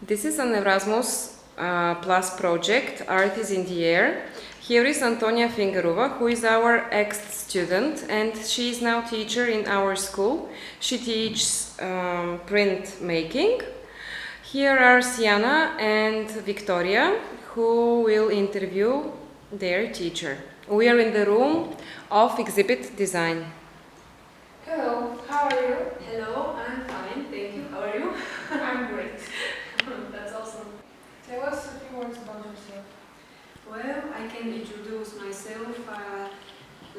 This is an Erasmus Plus project, Art is in the Air. Here is Antoniya Fingarova, who is our ex-student, and she is now teacher in our school. She teaches print making. Here are Siana and Victoria, who will interview their teacher. We are in the room of exhibit design. Hello, how are you? Hello, I'm fine, thank you. How are you? I'm great. That's awesome. Tell us a few words about yourself. Well, I can introduce myself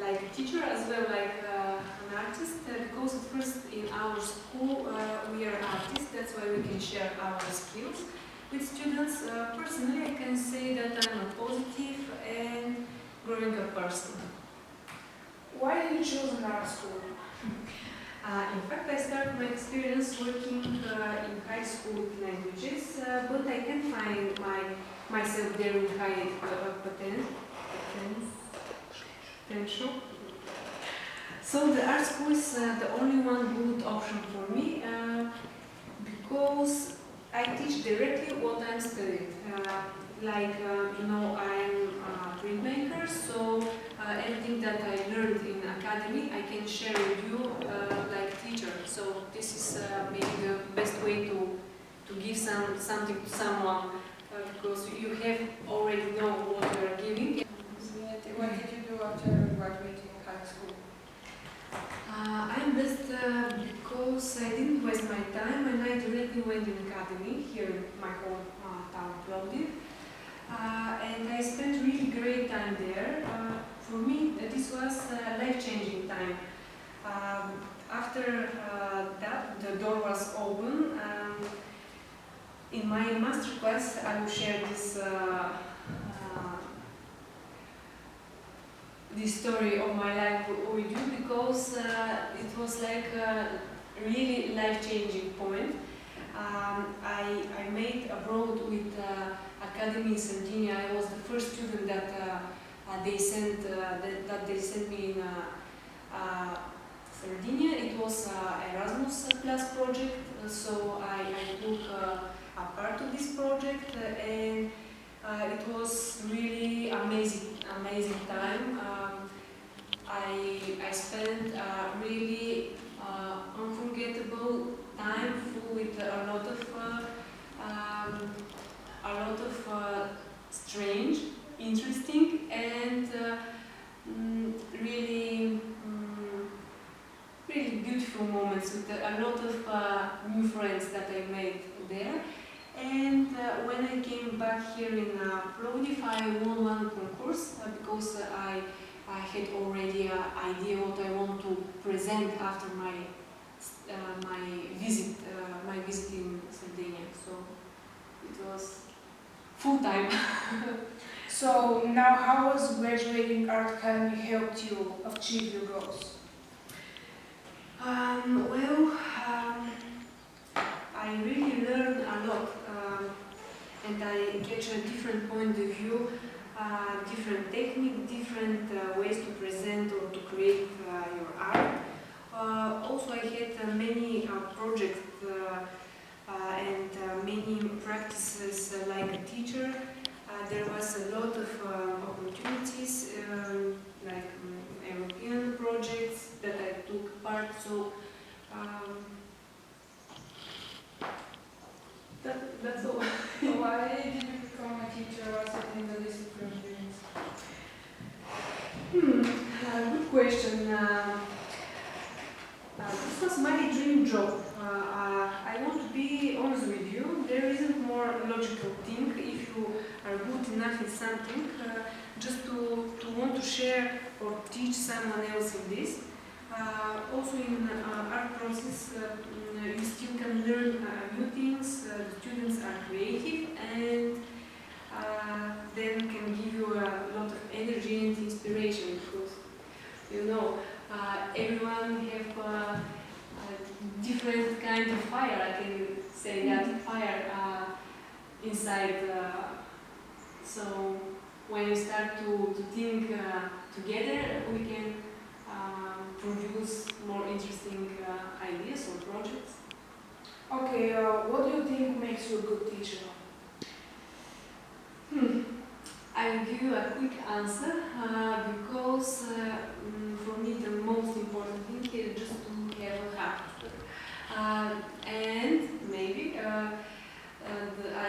like a teacher as well like an artist because at first in our school we are artists, that's why we can share our skills with students. Personally, I can say that I'm a positive and growing up person. Why did you choose an art school? In fact, I started my experience working in high school with languages, but I can find myself there in high potential. So the art school is the only one good option for me because I teach directly what I'm studying. I'm a printmaker, so everything that I learned in academy I can share with you like teacher. So this is maybe the best way to give something to someone because you have already know what you are giving. What did you do after graduating high school? I'm blessed because I didn't waste my time and I directly went in academy here in my home town Plovdiv. And I spent really great time there. For me, this was a life-changing time. After that, the door was open. In my master class, I will share this story of my life with you because it was like a really life-changing point. I made abroad with Academy in Antoniya. I was the first student that they sent me in Sardinia. It was Erasmus Plus project, so I took a part of this project, and it was really amazing time. I spent really unforgettable time full with a lot of strange, interesting, and really beautiful moments with a lot of new friends that I made there. And when I came back here in Plovdiv, I won one concourse because I had already an idea what I want to present after my visit in Sardinia. So it was full time. So now, how has graduating art academy helped you achieve your goals? I really learned a lot, and I get a different point of view, different technique, different ways to present or to create your art. Also, I had many projects and many practices like a teacher. There was a lot of opportunities, like European projects that I took part. So that's all. Why did you become a teacher? What's it in the discipline units? Good question. This was my dream job. I want to be honest with you. There isn't more logical thing if you are good enough in something, just to want to share or teach someone else in this. Also in art process, you still can learn new things. The students are creative and then can give you a lot of energy and inspiration because everyone have a different kind of fire. I can say that fire inside. So when you start to think together, we can produce more interesting ideas or projects. Okay, what do you think makes makes you a good teacher? I will give you a quick answer because for me the most important thing is just to have a heart. And maybe I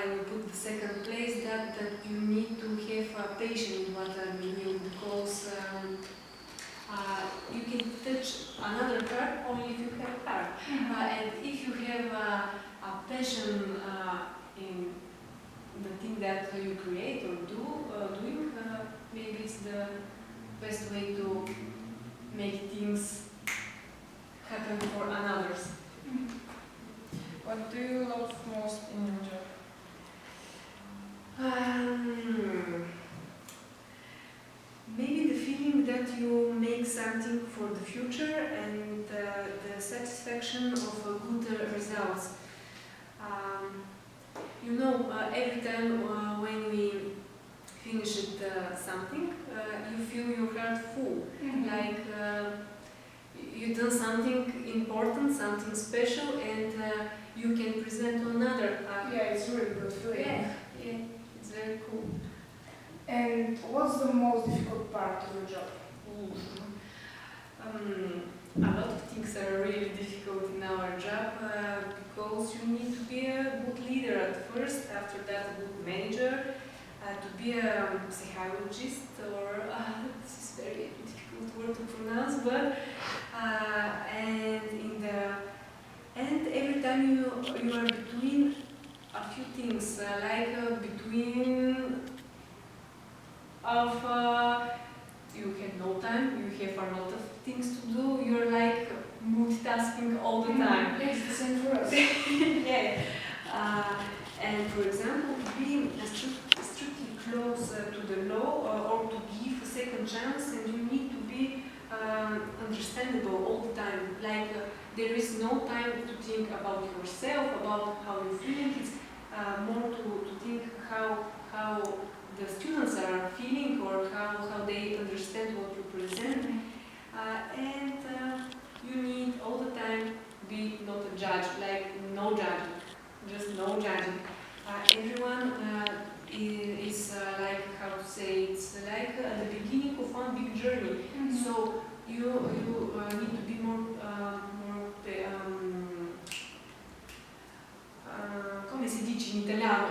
will put the second place that you need to have patience in what I'm doing because you can touch another heart only if you have heart. And if you have a passion in the thing that you create or doing, maybe it's the best way to make things happen for others. What do you love most in your job? Maybe the feeling that you make something for the future and the satisfaction of good results. Every time when we finish something, you feel your heart full. Like you done something important, something special, and you can present to another. Yeah, it's really good feeling. Yeah, it's very cool. And what's the most difficult part of your job? A lot of things are really difficult in our job because you need to be a good leader at first, after that a good manager, to be a psychologist, or this is very difficult word to pronounce, but and every time you are between a few things, between of you have no time, you have a lot of things to do, you're like multitasking all the time. It's the same for us. Yeah. And for example, being strictly close to the law or to give a second chance, and you need to be understandable all the time. Like there is no time to think about yourself, about how you're feeling. It's more to think how the students are feeling or how they understand what you present. And you need all the time be not a judge, like no judging, just no judging. Everyone is like, how to say, it's like the beginning of one big journey. So you need to be more come si dice in italiano?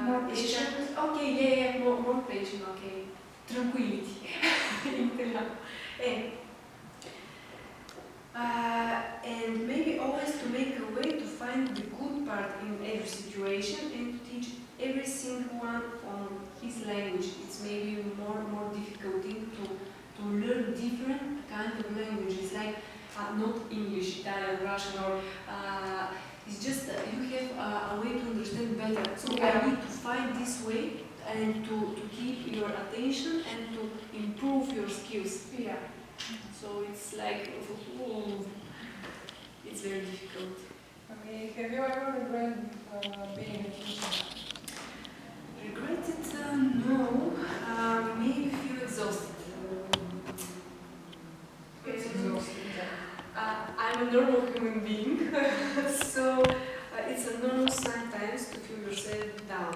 More patient? Okay, more patient, okay. Tranquility in italiano. And maybe always to make a way to find the good part in every situation and to teach every single one on his language. It's maybe more difficult thing to learn different kind of languages, like not English, Italian, Russian, or it's just you have a way to understand better. So I need to find this way and to keep your attention and to improve your skills. Yeah. So it's like, it's very difficult. Okay, have you ever regretted being a teacher? Regretted? No. Maybe feel exhausted. It's exhausting. I'm a normal human being, so it's a normal sometimes to feel yourself down.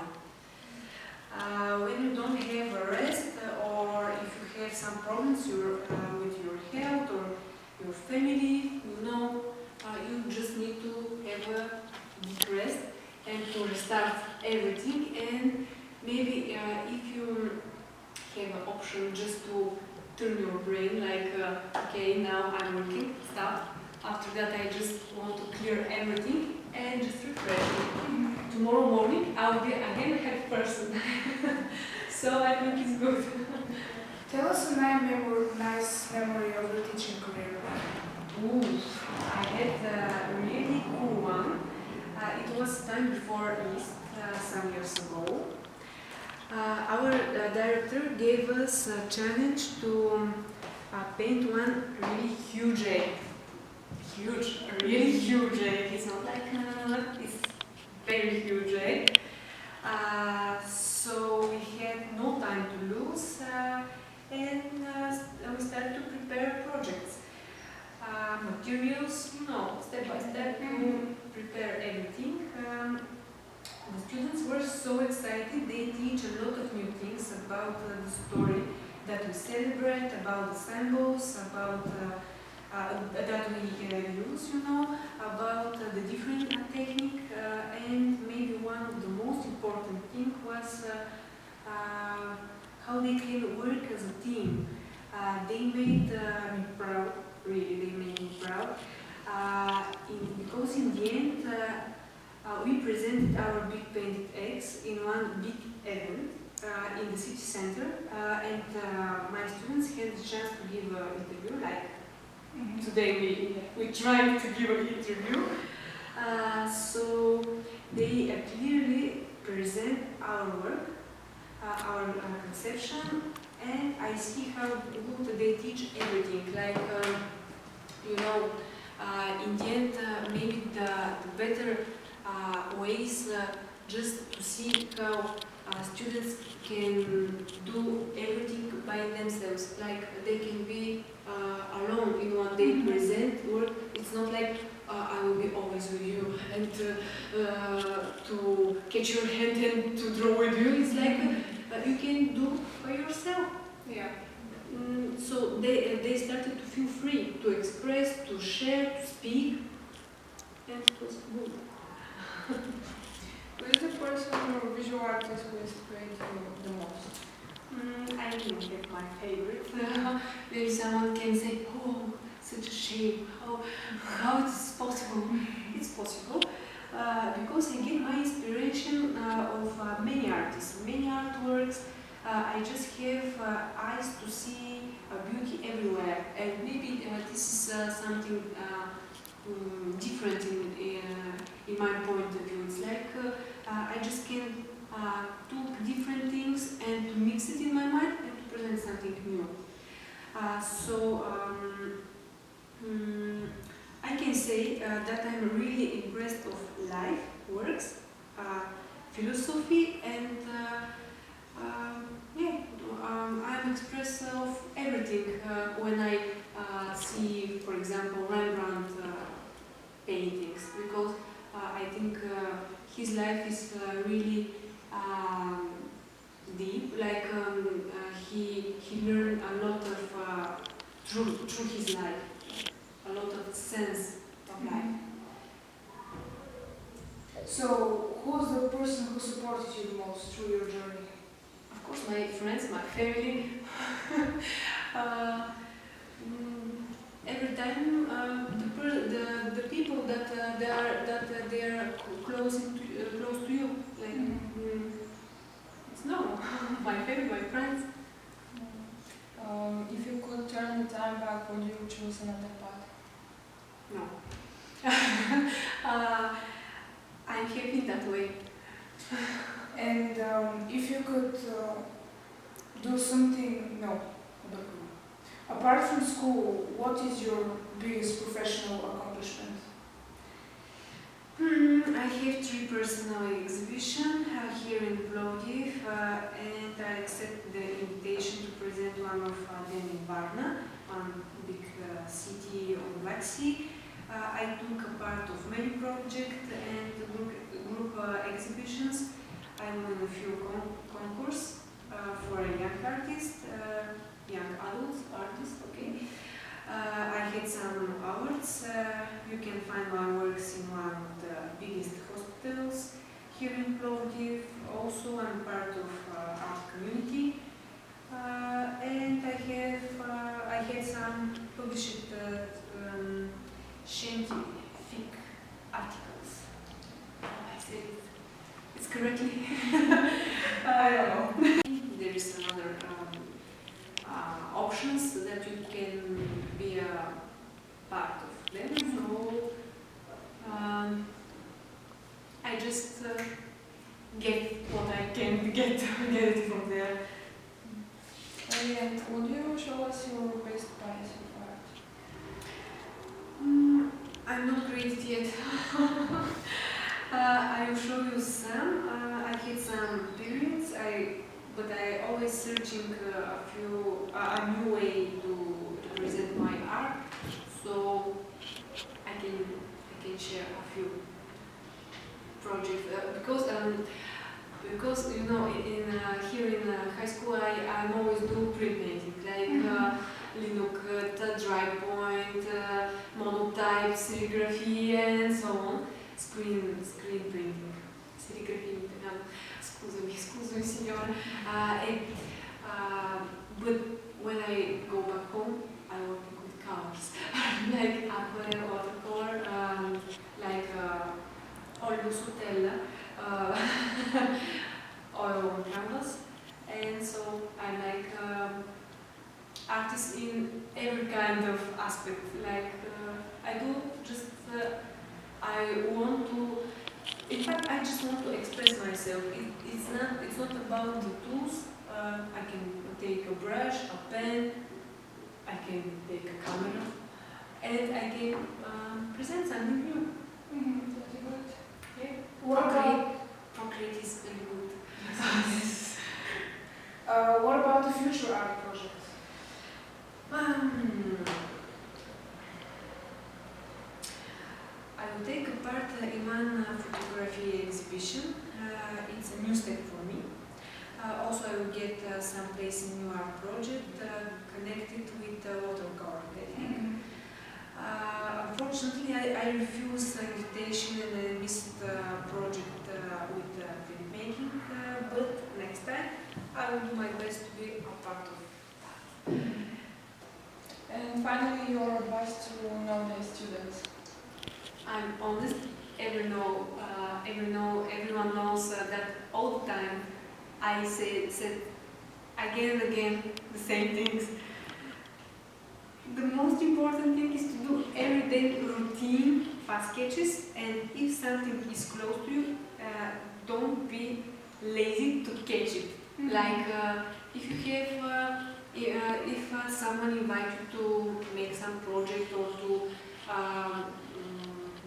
When you don't have a rest or if you have some problems with your health or your family, you just need to have a deep rest and to restart everything. And maybe if you have an option just to turn your brain like, okay, now I'm working, stop. After that I just want to clear everything and just refresh. Tomorrow morning I'll be again a happy person. So I think it's good. Tell us a nice memory of your teaching career. I had a really cool one. It was time before East, some years ago. Our director gave us a challenge to paint one really huge egg. A really huge egg. It's not like it's very huge egg. So we had no time to lose, and we started to prepare projects. Materials, step by step. prepare everything. The students were so excited. They teach a lot of new things about the story that we celebrate, about the symbols, about that we use, you know, about the different technique, and maybe one of the most important thing was how they can work as a team. They made me proud, really, they made me proud, because in the end we presented our big painted eggs in one big event in the city center, and my students had the chance to give an interview, like today we tried to give an interview. So they clearly present our work, our conception, and I see how good they teach everything. Like, you know, in the end, maybe the better ways just to see how students can do everything by themselves. Like they can be alone in what they present work. It's not like I will be always with you and to catch your hand and to draw with you. It's like you can do by yourself. Yeah. So they started to feel free to express, to share, to speak, and it was good. Who is the person or visual artist who inspired you the most? I don't have my favorite. Maybe someone can say, oh, such a shame, how it is possible. It's possible because I get my inspiration of many artists, many artworks. I just have eyes to see beauty everywhere, and maybe this is something different in my point of view. It's like I just can took different things and to mix it in my mind and to present something new. I can say that I'm really impressed of life, works, philosophy, and I'm expressed of everything when I see, for example, Rembrandt paintings, because I think his life is really deep. Like he learned a lot of through his life, a lot of sense of life. So, who's the person who supported you the most through your journey? Of course, my friends, my family. Every time the people that they are close to you, like it's normal. My family, my friends. If you could turn the time back, would you choose another path? No. I'm happy that way. And if you could do something, apart from school, what is your biggest professional accomplishment? I have 3 personal exhibitions here in Plovdiv, and I accept the invitation to present one of them in Varna, one big city on Black Sea. I took a part of many projects and group exhibitions. I won a few concourses for a young artist, young adult artist, okay. I had some awards. You can find my works in one of the biggest hospitals here in Plovdiv. Also, I'm part of art community, and I had some published scientific articles. I said it's correctly. I don't know. There is another options that you can be a part of them. So I just get what I can get it from there. And would you show us your best piece of art? I'm not created yet. I will show you some. I had some periods, but I always searching a new way to present my art. So I can share a few. project because you know in here in high school I'm always do printmaking like Linux, dry point, monotype, serigraphy and so on. Screen printing, serigraphy in italiano. Scusami signora. But when I go back home, I work with colors like aquarelle, watercolor, like olio su tela, oil on canvas, and so I like artists in every kind of aspect. Like I do just I want to. In fact, I just want to express myself. It's not about the tools. I can take a brush, a pen. I can take a camera, and I can present something new. Very good. Yeah. What about Procreate is very good. what about the future art projects? I will take a part in one photography exhibition. It's a new step for me. Also, I will get some place in new art project connected with watercolor technique. Unfortunately, I refused the invitation and I missed the project with printmaking. But next time, I will do my best to be a part of it. And finally, your advice to nowadays students. I'm honest. Everyone knows that all the time I said again and again the same things. The most important thing is to do everyday routine fast sketches, and if something is close to you, don't be lazy to catch it. Like if you have, if someone invites you to make some project or to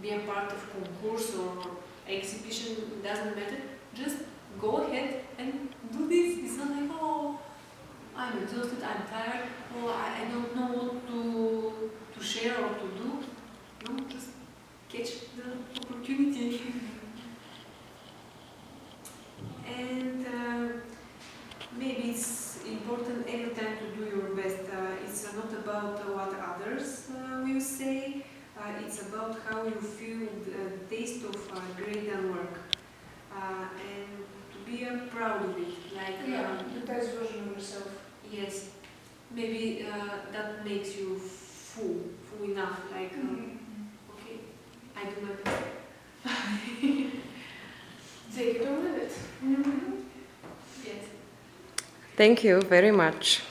be a part of concourse or exhibition, it doesn't matter. Just go ahead and do this. It's not like, oh, I'm exhausted, I'm tired, or I don't know what to share or to do. No, just catch the opportunity. And maybe it's important every time to do your best. It's not about what others will say. It's about how you feel the taste of great done work. And to be proud of it. Like, the best version of yourself. Yes, maybe that makes you full enough. Like, okay, I do my best. Take it or leave it. Yes. Thank you very much.